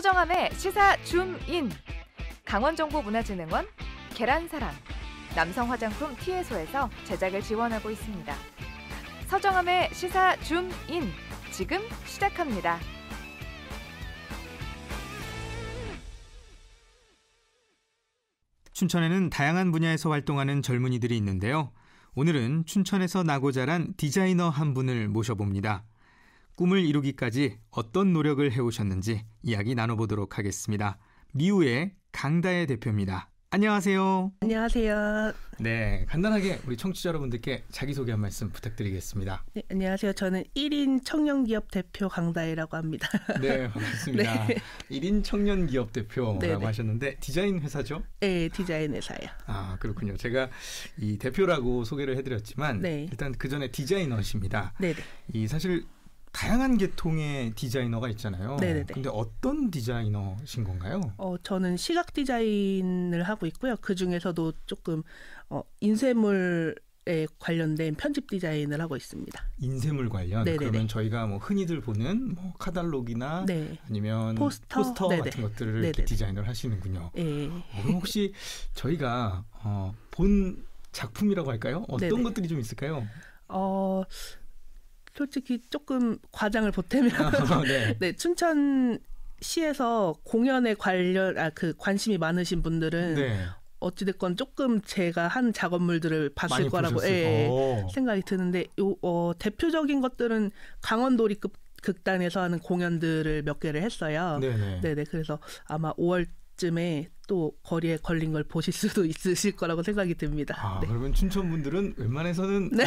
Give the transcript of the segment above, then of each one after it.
서정함의 시사 줌인, 강원정보문화진흥원, 계란사랑, 남성화장품 티에소에서 제작을 지원하고 있습니다. 서정함의 시사 줌인, 지금 시작합니다. 춘천에는 다양한 분야에서 활동하는 젊은이들이 있는데요. 오늘은 춘천에서 나고 자란 디자이너 한 분을 모셔봅니다. 꿈을 이루기까지 어떤 노력을 해오셨는지 이야기 나눠보도록 하겠습니다. 미우의 강다혜 대표입니다. 안녕하세요. 안녕하세요. 네, 간단하게 우리 청취자 여러분들께 자기소개 한 말씀 부탁드리겠습니다. 네, 안녕하세요. 저는 1인 청년기업 대표 강다혜라고 합니다. 네, 반갑습니다. 네. 1인 청년기업 대표라고 네네. 하셨는데 디자인 회사죠? 네, 디자인 회사요. 아, 그렇군요. 제가 이 대표라고 소개를 해드렸지만 네. 일단 그 전에 디자이너십니다. 네네. 이 사실 다양한 계통의 디자이너가 있잖아요. 네네네. 근데 어떤 디자이너신 건가요? 저는 시각 디자인을 하고 있고요. 그 중에서도 조금 인쇄물에 관련된 편집 디자인을 하고 있습니다. 인쇄물 관련? 네네네. 그러면 저희가 뭐 흔히들 보는 뭐 카탈로그나 네. 아니면 포스터 같은 것들을 이렇게 디자인을 하시는군요. 네. 그럼 혹시 저희가 본 작품이라고 할까요? 어떤 네네. 것들이 좀 있을까요? 솔직히 조금 과장을 보태면 네. 네, 춘천시에서 공연에 관심이 많으신 분들은 네. 어찌됐건 조금 제가 한 작업물들을 봤을 거라고 생각이 드는데 대표적인 것들은 강원도립급 극단에서 하는 공연들을 몇 개를 했어요. 네네. 그래서 아마 5월쯤에 또 거리에 걸린 걸 보실 수도 있으실 거라고 생각이 듭니다. 네. 그러면 춘천 분들은 웬만해서는 네.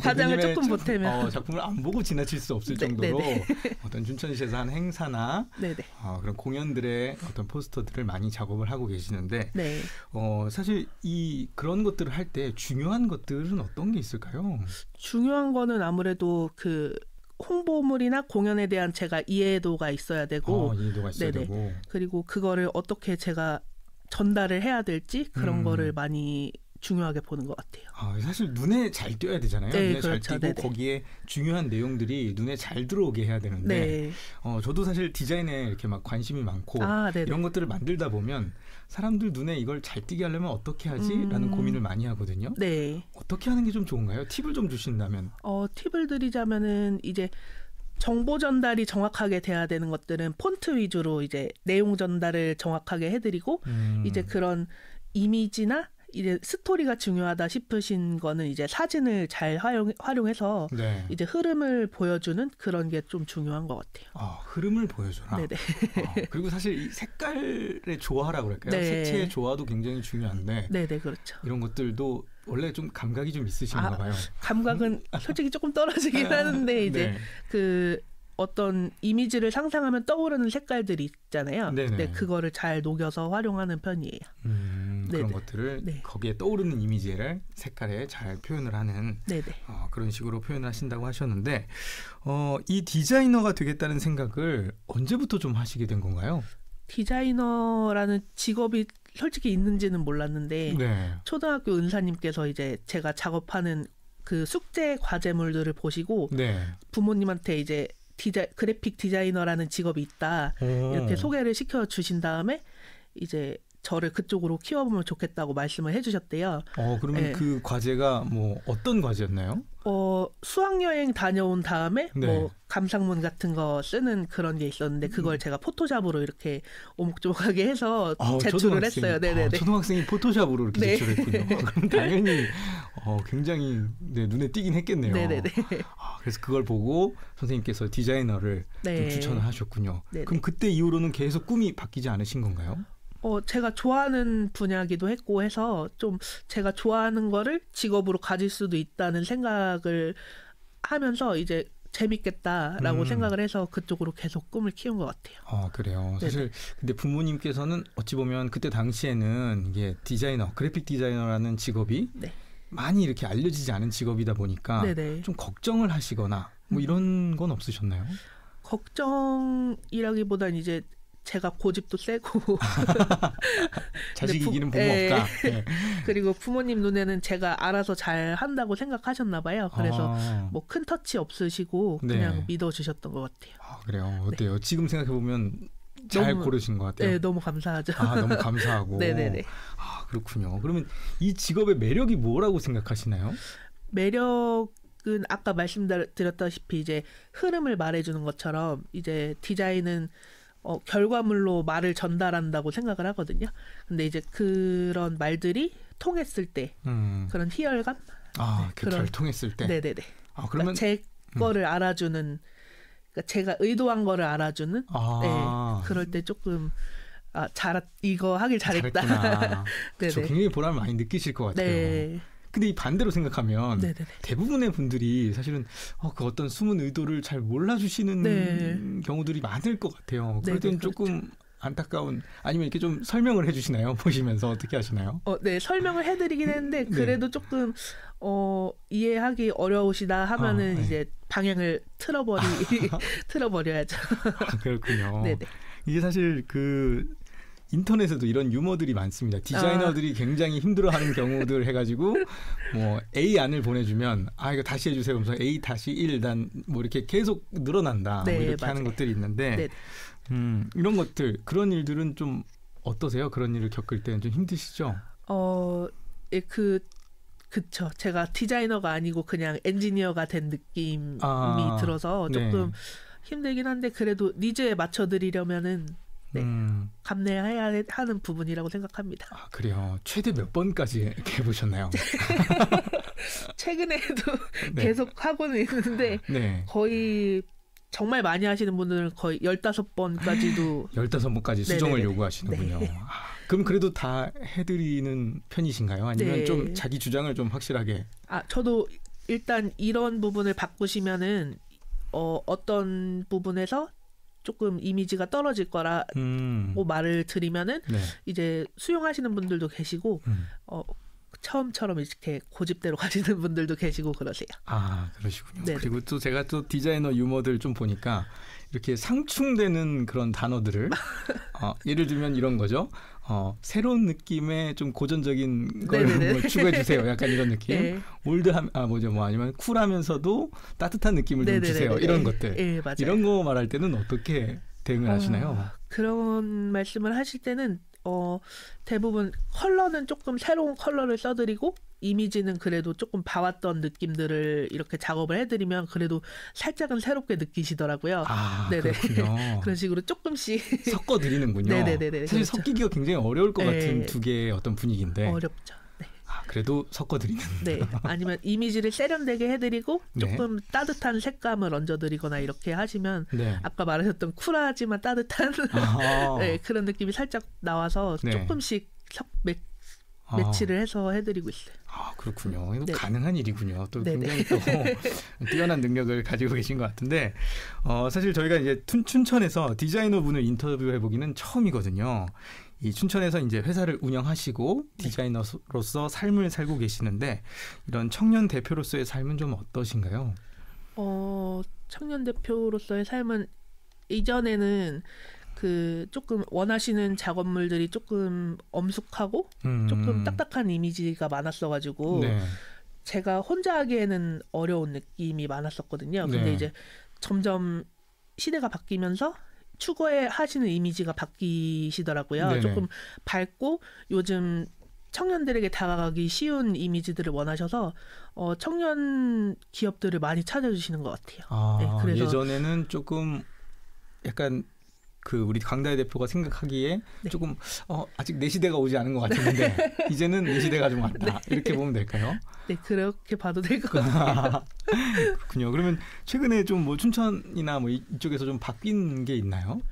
과장을 조금 보태면 작품을 안 보고 지나칠 수 없을 정도로 어떤 춘천시에서 한 행사나 그런 공연들의 어떤 포스터들을 많이 작업을 하고 계시는데 네. 사실 그런 것들을 할 때 중요한 것들은 어떤 게 있을까요? 중요한 거는 아무래도 홍보물이나 공연에 대한 제가 이해도가 있어야 되고, 이해도가 있어야 되고, 그리고 그거를 어떻게 제가 전달을 해야 될지 그런 거를 많이 중요하게 보는 것 같아요. 사실 눈에 잘 띄어야 되잖아요. 네, 눈에 그렇죠. 잘 띄고 거기에 중요한 내용들이 눈에 잘 들어오게 해야 되는데 저도 사실 디자인에 이렇게 막 관심이 많고 이런 것들을 만들다 보면 사람들 눈에 이걸 잘 띄게 하려면 어떻게 하지? 라는 고민을 많이 하거든요. 네. 어떻게 하는 게 좀 좋은가요? 팁을 좀 주신다면. 팁을 드리자면은 이제 정보 전달이 정확하게 돼야 되는 것들은 폰트 위주로 이제 내용 전달을 정확하게 해드리고 이제 그런 이미지나 이제 스토리가 중요하다 싶으신 거는 이제 사진을 잘 활용해서 이제 흐름을 보여주는 그런 게 좀 중요한 것 같아요. 흐름을 보여줘라. 네네. 그리고 사실 이 색깔의 조화라고 그럴까요? 네. 색채의 조화도 굉장히 중요한데. 네네, 그렇죠. 이런 것들도 원래 좀 감각이 좀 있으신가 봐요. 감각은 솔직히 조금 떨어지긴 하는데 이제 어떤 이미지를 상상하면 떠오르는 색깔들이 있잖아요. 네, 그거를 잘 녹여서 활용하는 편이에요. 그런 것들을 거기에 떠오르는 이미지를 색깔에 잘 표현을 하는 그런 식으로 표현을 하신다고 하셨는데 이 디자이너가 되겠다는 생각을 언제부터 좀 하시게 된 건가요? 디자이너라는 직업이 솔직히 있는지는 몰랐는데 초등학교 은사님께서 이제 제가 작업하는 그 숙제 과제물들을 보시고 부모님한테 이제 그래픽 디자이너라는 직업이 있다 이렇게 소개를 시켜주신 다음에 이제 저를 그쪽으로 키워보면 좋겠다고 말씀을 해주셨대요. 그러면 그 과제가 뭐 어떤 과제였나요? 수학여행 다녀온 다음에 뭐 감상문 같은 거 쓰는 그런 게 있었는데 그걸 제가 포토샵으로 이렇게 오목조목하게 해서 제출을 했어요. 네네네. 초등학생이 포토샵으로 이렇게 제출했군요. 그럼 당연히 굉장히 눈에 띄긴 했겠네요. 네네네. 그래서 그걸 보고 선생님께서 디자이너를 좀 추천을 하셨군요. 그럼 그때 이후로는 계속 꿈이 바뀌지 않으신 건가요? 제가 좋아하는 분야기도 했고 해서 좀 제가 좋아하는 거를 직업으로 가질 수도 있다는 생각을 하면서 이제 재밌겠다라고 생각을 해서 그쪽으로 계속 꿈을 키운 것 같아요. 그래요. 사실 근데 부모님께서는 어찌 보면 그때 당시에는 이게 디자이너, 그래픽 디자이너라는 직업이 많이 이렇게 알려지지 않은 직업이다 보니까 좀 걱정을 하시거나 뭐 이런 건 없으셨나요? 걱정이라기보단 이제 제가 고집도 세고 자식 이기는 부모 없다. 그리고 부모님 눈에는 제가 알아서 잘 한다고 생각하셨나 봐요. 그래서 뭐 큰 터치 없으시고 그냥 믿어주셨던 것 같아요. 그래요. 어때요? 지금 생각해보면 잘 고르신 것 같아요. 네, 너무 감사하죠. 너무 감사하고. 네네네. 그렇군요. 그러면 이 직업의 매력이 뭐라고 생각하시나요? 매력은 아까 말씀드렸다시피 이제 흐름을 말해주는 것처럼 이제 디자인은 결과물로 말을 전달한다고 생각을 하거든요. 근데 이제 그런 말들이 통했을 때 그런 희열감? 잘 통했을 때. 네네네. 그러면 그러니까 제 거를 알아주는, 그러니까 제가 의도한 거를 알아주는. 네, 그럴 때 조금 이거 하길 잘했다. 그렇죠. 굉장히 보람을 많이 느끼실 것 같아요. 네. 근데 이 반대로 생각하면 네네네. 대부분의 분들이 사실은 그 어떤 숨은 의도를 잘 몰라주시는 경우들이 많을 것 같아요. 그럴 때는 조금 그렇죠. 안타까운, 아니면 이렇게 좀 설명을 해주시나요? 보시면서 어떻게 하시나요? 네, 설명을 해드리긴 했는데 그래도 조금 이해하기 어려우시다 하면은 이제 방향을 틀어버려야죠. 그렇군요. 네네. 이게 사실 인터넷에도 이런 유머들이 많습니다. 디자이너들이 굉장히 힘들어하는 경우들 해가지고 뭐 A 안을 보내주면 이거 다시 해주세요. 그러면서 A 다시 1단 뭐 이렇게 계속 늘어난다. 뭐 이렇게 맞아요. 하는 것들이 있는데 이런 것들, 그런 일들은 좀 어떠세요? 그런 일을 겪을 때는 좀 힘드시죠? 그쵸. 제가 디자이너가 아니고 그냥 엔지니어가 된 느낌이 들어서 조금 힘들긴 한데 그래도 니즈에 맞춰드리려면은 감내해야 하는 부분이라고 생각합니다. 그래요. 최대 몇 번까지 이렇게 해보셨나요? 최근에도 계속 하고는 있는데 거의 정말 많이 하시는 분들은 거의 15번까지도 15번까지 수정을 요구하시는군요. 그럼 그래도 다 해드리는 편이신가요? 아니면 좀 자기 주장을 좀 확실하게? 저도 일단 이런 부분을 바꾸시면은 어떤 부분에서 조금 이미지가 떨어질 거라고 말을 드리면은 이제 수용하시는 분들도 계시고 처음처럼 이렇게 고집대로 가시는 분들도 계시고 그러세요. 그러시군요. 네네. 그리고 또 제가 또 디자이너 유머들 좀 보니까 이렇게 상충되는 그런 단어들을 예를 들면 이런 거죠. 새로운 느낌의 좀 고전적인 걸 추구해 주세요. 약간 이런 느낌. 아니면 쿨하면서도 따뜻한 느낌을 좀 주세요. 이런 것들. 맞아요. 이런 거 말할 때는 어떻게 대응을 하시나요? 그런 말씀을 하실 때는 대부분 컬러는 조금 새로운 컬러를 써드리고 이미지는 그래도 조금 봐왔던 느낌들을 이렇게 작업을 해드리면 그래도 살짝은 새롭게 느끼시더라고요. 그렇군요. 그런 식으로 조금씩 섞어드리는군요. 네네네. 사실 그렇죠. 섞이기가 굉장히 어려울 것 같은 두 개의 어떤 분위기인데. 어렵죠. 그래도 섞어드리는. 아니면 이미지를 세련되게 해드리고 조금 따뜻한 색감을 얹어드리거나 이렇게 하시면 아까 말하셨던 쿨하지만 따뜻한 그런 느낌이 살짝 나와서 조금씩 매치를 해서 해드리고 있어요. 그렇군요. 이거 가능한 일이군요. 또 굉장히 또 뛰어난 능력을 가지고 계신 것 같은데 사실 저희가 이제 춘천에서 디자이너 분을 인터뷰해보기는 처음이거든요. 이 춘천에서 이제 회사를 운영하시고 디자이너로서 삶을 살고 계시는데 이런 청년 대표로서의 삶은 좀 어떠신가요? 청년 대표로서의 삶은 이전에는 조금 원하시는 작업물들이 조금 엄숙하고 조금 딱딱한 이미지가 많았어가지고 제가 혼자 하기에는 어려운 느낌이 많았었거든요. 근데 이제 점점 시대가 바뀌면서 추구하시는 이미지가 바뀌시더라고요. 조금 밝고 요즘 청년들에게 다가가기 쉬운 이미지들을 원하셔서 청년 기업들을 많이 찾아주시는 것 같아요. 그래서 예전에는 조금 약간 우리 강다혜 대표가 생각하기에 조금 아직 내 시대가 오지 않은 것 같은데 이제는 내 시대가 좀 왔다. 이렇게 보면 될까요? 그렇게 봐도 될 것 같아요. 그렇군요. 그러면 최근에 좀 뭐 춘천이나 뭐 이쪽에서 좀 바뀐 게 있나요?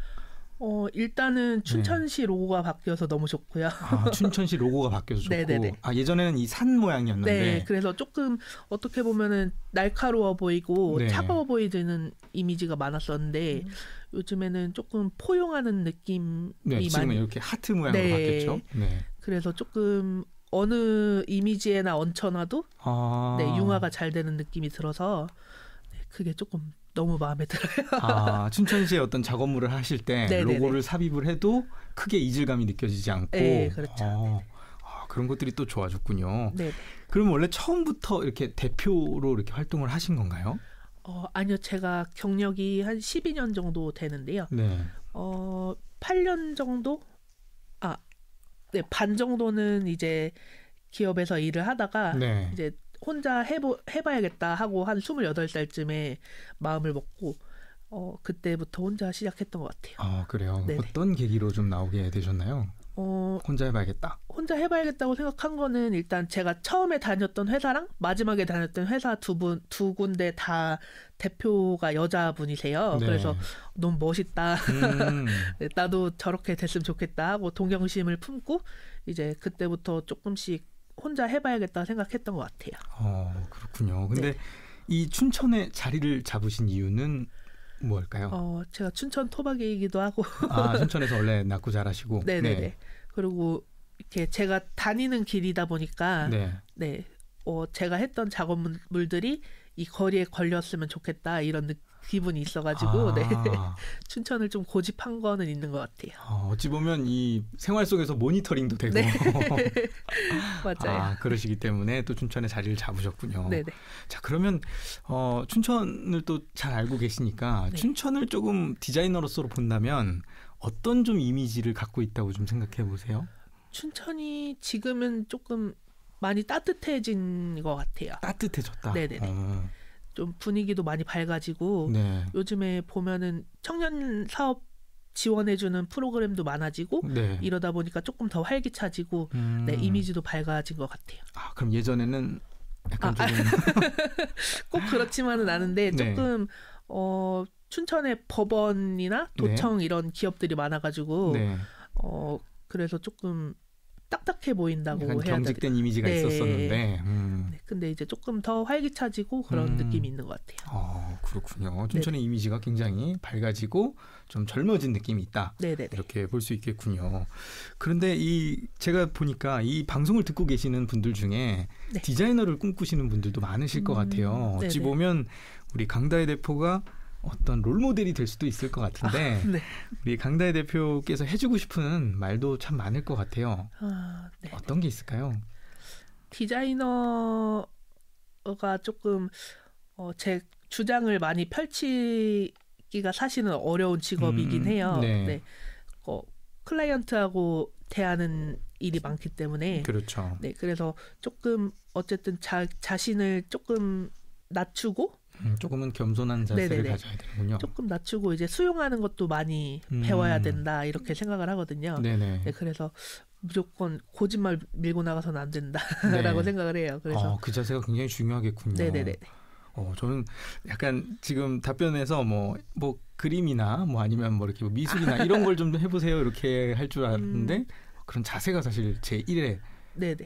일단은 춘천시 로고가 바뀌어서 너무 좋고요. 춘천시 로고가 바뀌어서 좋고. 예전에는 이 산 모양이었는데. 그래서 조금 어떻게 보면은 날카로워 보이고 차가워 보이는 이미지가 많았었는데 요즘에는 조금 포용하는 느낌이 지금은 이렇게 하트 모양으로 바뀌었죠. 그래서 조금 어느 이미지에나 얹혀놔도 융화가 잘 되는 느낌이 들어서 그게 조금 너무 마음에 들어요. 춘천시의 어떤 작업물을 하실 때 로고를 삽입을 해도 크게 이질감이 느껴지지 않고. 그렇죠. 그런 것들이 또 좋아졌군요. 그럼 원래 처음부터 이렇게 대표로 이렇게 활동을 하신 건가요? 아니요. 제가 경력이 한 12년 정도 되는데요. 8년 정도? 네, 반 정도는 이제 기업에서 일을 하다가 네. 이제 혼자 해봐야겠다 하고 한 28살쯤에 마음을 먹고 그때부터 혼자 시작했던 것 같아요. 그래요? 네네. 어떤 계기로 좀 나오게 되셨나요? 혼자 해봐야겠다. 혼자 해봐야겠다고 생각한 거는 일단 제가 처음에 다녔던 회사랑 마지막에 다녔던 회사 두 군데 다 대표가 여자분이세요. 네. 그래서 너무 멋있다. 나도 저렇게 됐으면 좋겠다 하고 동경심을 품고 이제 그때부터 조금씩 혼자 해봐야겠다 생각했던 것 같아요. 그렇군요. 근데 네. 이 춘천에 자리를 잡으신 이유는 뭘까요? 제가 춘천 토박이이기도 하고. 춘천에서 원래 낳고 자라시고. 네네네. 네. 그리고 이렇게 제가 다니는 길이다 보니까 네. 제가 했던 작업물들이 이 거리에 걸렸으면 좋겠다 이런 기분이 있어가지고 네. 춘천을 좀 고집한 거는 있는 것 같아요. 어찌 보면 이 생활 속에서 모니터링도 되고. 네. 맞아요. 그러시기 때문에 또 춘천에 자리를 잡으셨군요. 네네. 자, 그러면 춘천을 또 잘 알고 계시니까 네. 춘천을 조금 디자이너로서 본다면 어떤 좀 이미지를 갖고 있다고 좀 생각해 보세요? 춘천이 지금은 조금 많이 따뜻해진 것 같아요. 따뜻해졌다. 네네네. 좀 분위기도 많이 밝아지고 네. 요즘에 보면은 청년 사업 지원해주는 프로그램도 많아지고 네. 이러다 보니까 조금 더 활기차지고 네, 이미지도 밝아진 것 같아요. 그럼 예전에는 약간 조금 꼭 그렇지만은 않은데 네. 조금 춘천에 법원이나 도청 이런 기업들이 많아가지고 네. 그래서 조금 딱딱해 보인다고 약간 해야 경직된 이미지가 네. 있었었는데 네, 근데 이제 조금 더 활기차지고 그런 느낌이 있는 것 같아요. 그렇군요. 춘천의 이미지가 굉장히 밝아지고 좀 젊어진 느낌이 있다. 네네네. 이렇게 볼 수 있겠군요. 그런데 제가 보니까 이 방송을 듣고 계시는 분들 중에 네. 디자이너를 꿈꾸시는 분들도 많으실 것 같아요. 어찌 네네. 보면 우리 강다혜 대표가 어떤 롤모델이 될 수도 있을 것 같은데 네. 우리 강다혜 대표께서 해주고 싶은 말도 참 많을 것 같아요. 네. 어떤 게 있을까요? 디자이너가 조금 제 주장을 많이 펼치기가 사실은 어려운 직업이긴 해요. 네. 네. 클라이언트하고 대하는 일이 많기 때문에 그렇죠. 네, 그래서 조금 어쨌든 자신을 조금 낮추고 조금은 겸손한 자세를 네네네. 가져야 되는군요. 조금 낮추고 이제 수용하는 것도 많이 배워야 된다 이렇게 생각을 하거든요. 네네. 네, 그래서 무조건 고집만 밀고 나가서는 안 된다라고 네. 생각을 해요. 그래서 그 자세가 굉장히 중요하겠군요. 네네네. 저는 약간 지금 답변에서 뭐 그림이나 뭐 아니면 뭐 이렇게 미술이나 이런 걸 좀 해보세요 이렇게 할 줄 알았는데 그런 자세가 사실 제 1회. 네네.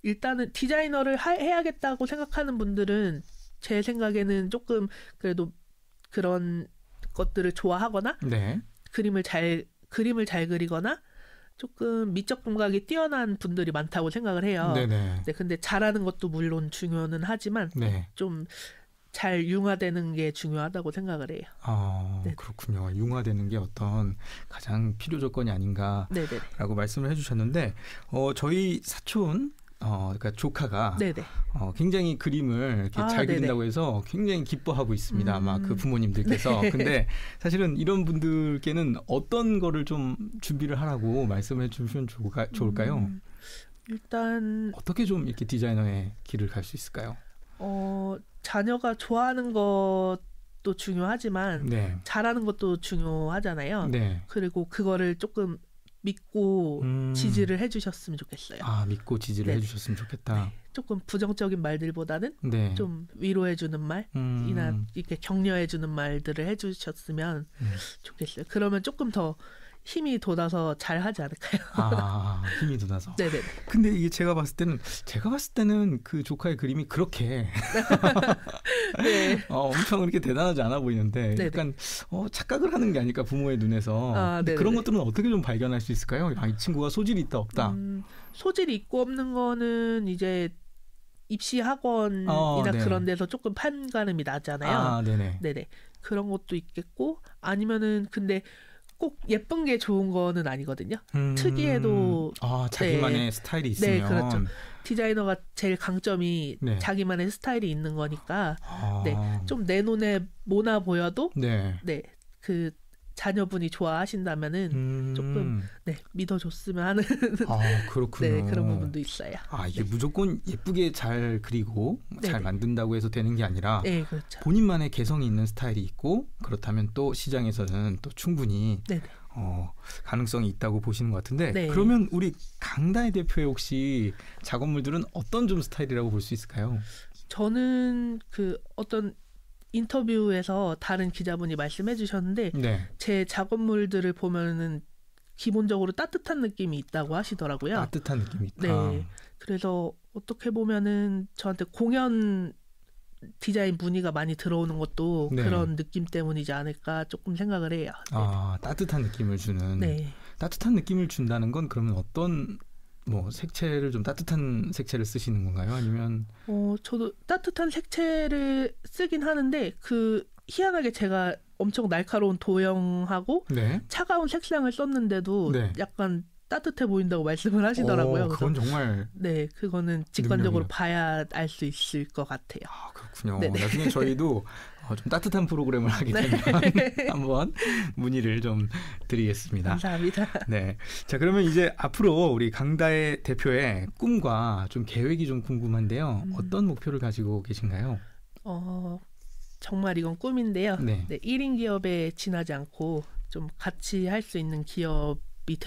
일단은 디자이너를 해야겠다고 생각하는 분들은 제 생각에는 조금 그래도 그런 것들을 좋아하거나 네. 그림을 잘 그리거나 조금 미적 감각이 뛰어난 분들이 많다고 생각을 해요. 네네. 네, 근데 잘하는 것도 물론 중요는 하지만 네. 좀 잘 융화되는 게 중요하다고 생각을 해요. 네. 그렇군요. 융화되는 게 어떤 가장 필요 조건이 아닌가라고 네네. 말씀을 해주셨는데 저희 사촌 그러니까 조카가 네네. 굉장히 그림을 이렇게 잘 네네. 그린다고 해서 굉장히 기뻐하고 있습니다. 아마 그 부모님들께서. 네. 근데 사실은 이런 분들께는 어떤 거를 좀 준비를 하라고 말씀해 주시면 좋을까요? 일단 어떻게 좀 이렇게 디자이너의 길을 갈 수 있을까요? 자녀가 좋아하는 것도 중요하지만 네. 잘하는 것도 중요하잖아요. 네. 그리고 그거를 조금 믿고 지지를 해주셨으면 좋겠어요. 믿고 지지를 네. 해주셨으면 좋겠다. 네. 조금 부정적인 말들보다는 네. 좀 위로해주는 말이나 이렇게 격려해주는 말들을 해주셨으면 좋겠어요. 그러면 조금 더 힘이 돋아서 잘 하지 않을까요? 힘이 돋아서. 네네. 근데 이게 제가 봤을 때는 그 조카의 그림이 그렇게 네. 엄청 그렇게 대단하지 않아 보이는데 네네. 약간 착각을 하는 게 아닐까 부모의 눈에서. 근데 그런 것들은 어떻게 좀 발견할 수 있을까요? 이 친구가 소질이 있다 없다. 소질이 있고 없는 거는 이제 입시 학원이나 네. 그런 데서 조금 판가름이 나잖아요. 네네. 네네. 그런 것도 있겠고 아니면은 근데 꼭 예쁜 게 좋은 거는 아니거든요. 특이해도 자기만의 네. 스타일이 있으면. 네, 그렇죠. 디자이너가 제일 강점이 네. 자기만의 스타일이 있는 거니까 네, 좀 내 눈에 모나 보여도 네. 네, 그 자녀분이 좋아하신다면은 조금 네, 믿어줬으면 하는 그렇군요. 네, 그런 부분도 있어요. 이게 네. 무조건 예쁘게 잘 그리고 네네. 잘 만든다고 해서 되는 게 아니라 네, 그렇죠. 본인만의 개성이 있는 스타일이 있고 그렇다면 또 시장에서는 또 충분히 네네. 가능성이 있다고 보시는 것 같은데 네. 그러면 우리 강다혜 대표의 혹시 작업물들은 어떤 좀 스타일이라고 볼 수 있을까요? 저는 그 어떤 인터뷰에서 다른 기자분이 말씀해 주셨는데 네. 제 작업물들을 보면은 기본적으로 따뜻한 느낌이 있다고 하시더라고요. 따뜻한 느낌이 있다. 네. 그래서 어떻게 보면은 저한테 공연 디자인 문의가 많이 들어오는 것도 네. 그런 느낌 때문이지 않을까 조금 생각을 해요. 따뜻한 느낌을 주는. 네. 따뜻한 느낌을 준다는 건 그러면 어떤 색채를 좀 따뜻한 색채를 쓰시는 건가요? 아니면 저도 따뜻한 색채를 쓰긴 하는데 희한하게 제가 엄청 날카로운 도형하고 네. 차가운 색상을 썼는데도 네. 약간 따뜻해 보인다고 말씀을 하시더라고요. 그건 정말 네, 그거는 직관적으로 봐야 알 수 있을 것 같아요. 그렇군요. 네네. 나중에 저희도 좀 따뜻한 프로그램을 하게 되면 한번 문의를 좀 드리겠습니다. 감사합니다. 네, 자 그러면 이제 앞으로 우리 강다혜 대표의 꿈과 좀 계획이 좀 궁금한데요. 어떤 목표를 가지고 계신가요? 정말 이건 꿈인데요. 네. 1인 기업에 지나지 않고 좀 같이 할 수 있는 기업이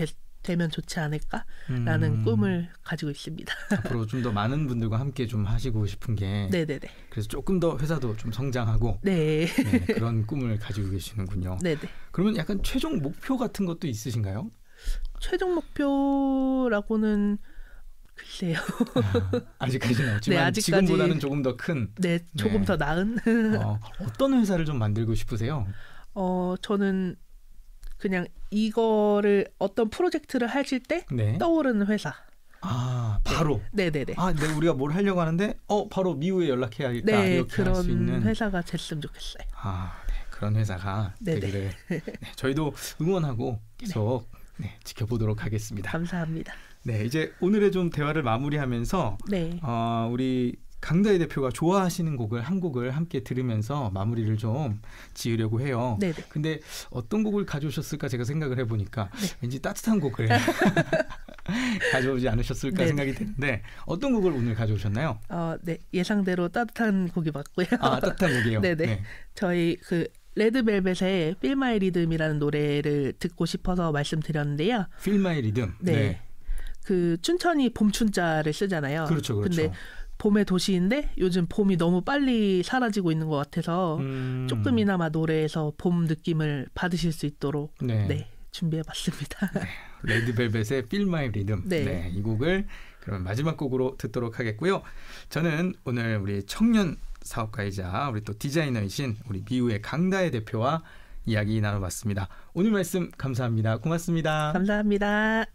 되면 좋지 않을까라는 꿈을 가지고 있습니다. 앞으로 좀 더 많은 분들과 함께 좀 하시고 싶은 게 네네네. 그래서 조금 더 회사도 좀 성장하고 네. 네, 그런 꿈을 가지고 계시는군요. 네네. 그러면 약간 최종 목표 같은 것도 있으신가요? 최종 목표라고는 글쎄요. 아직까지는 없지만 네, 아직까지, 지금보다는 조금 더 큰. 네, 조금 더 나은. 어떤 회사를 좀 만들고 싶으세요? 저는 그냥 이거를 어떤 프로젝트를 하실 때 네. 떠오르는 회사. 바로. 네네네. 네, 우리가 뭘 하려고 하는데 바로 미우에 연락해야겠다. 네, 이렇게 할 수 있는 그런 회사가 됐으면 좋겠어요. 네, 그런 회사가 되기를 저희도 응원하고 계속 지켜보도록 하겠습니다. 감사합니다. 네, 이제 오늘의 좀 대화를 마무리하면서 우리 강다혜 대표가 좋아하시는 한 곡을 함께 들으면서 마무리를 좀 지으려고 해요. 네네. 근데 어떤 곡을 가져오셨을까 제가 생각을 해보니까 왠지 따뜻한 곡을 가져오지 않으셨을까 생각이 드는데 어떤 곡을 오늘 가져오셨나요? 네, 예상대로 따뜻한 곡이 맞고요. 따뜻한 곡이에요. 네네. 네. 저희 레드벨벳의 Feel My Rhythm이라는 노래를 듣고 싶어서 말씀드렸는데요. Feel My Rhythm. 네. 춘천이 봄춘자를 쓰잖아요. 그렇죠. 근데 봄의 도시인데 요즘 봄이 너무 빨리 사라지고 있는 것 같아서 조금이나마 노래에서 봄 느낌을 받으실 수 있도록 준비해봤습니다. 레드벨벳의 Feel My Rhythm. 이 곡을 그러면 마지막 곡으로 듣도록 하겠고요. 저는 오늘 우리 청년 사업가이자 우리 또 디자이너이신 우리 미우의 강다혜 대표와 이야기 나눠봤습니다. 오늘 말씀 감사합니다. 고맙습니다. 감사합니다.